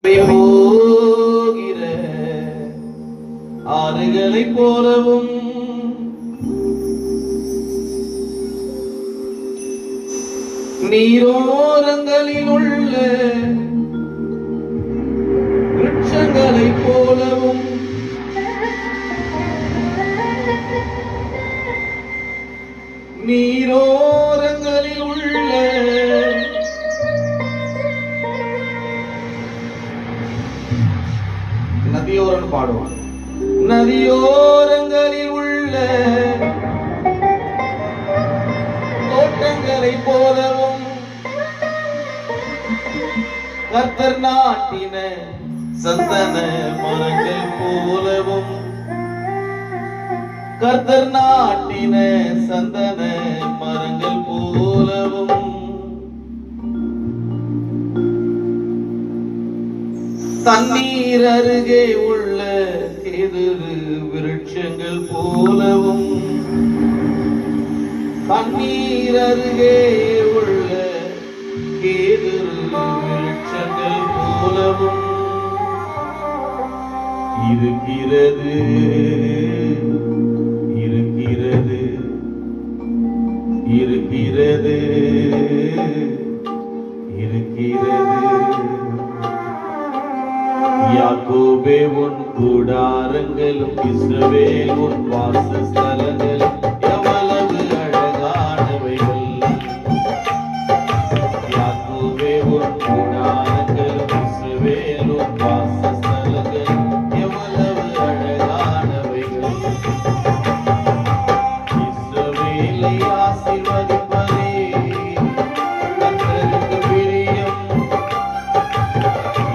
போகிற ஆறுகளைப் போலவும் நீரோரங்களில் உள்ள விருட்சங்களைப் போலவும் நீரோரங்களில் உள்ள நதியோரம் பாடுவான். நதியோரங்களில் உள்ள தோட்டங்களைப் போலவும் கர்த்தர் நாட்டின சந்தன மரங்கள் போலவும் கர்த்தர் நாட்டின சந்தன மரங்கள் போலவும் தண்ணீர் அருகே உள்ள கேதுரு விருட்சங்கள் போலவும் தண்ணீர் அருகே உள்ள கேதுரு விருட்சங்கள் போலவும் இருக்கிறது இருக்கிறது இருக்கிறது இருக்கிறது. யாக்கோபே உன் கூடாரங்களும் இஸ்ரவேல் உன் வாசஸ்தலங்களும் எவ்வளவு அழகானவைகள். யாக்கோபே உன் கூடாரங்களும் இஸ்ரவேல் உன் வாசஸ்தலங்களும் எவ்வளவு அழகானவைகள். இஸ்ரவேலை ஆசீர்வதிப்பதே கர்த்தருக்கு பிரியம்.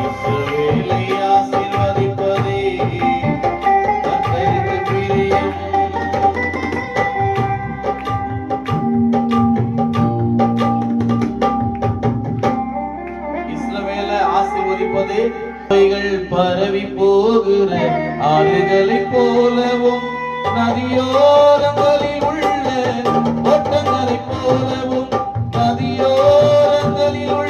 இஸ்ரவேலை ஆசீர்வதிப்பதே கர்த்தருக்கு பிரியம். இஸ்ரவேலை ஆசீர்வதிப்பதே அவைகள் பரவி போகிற ஆறுகளைப் போலவும் நதியோரங்களில் உள்ள தோட்டங்களைப் போலவும் நதியோரங்களில் உள்ள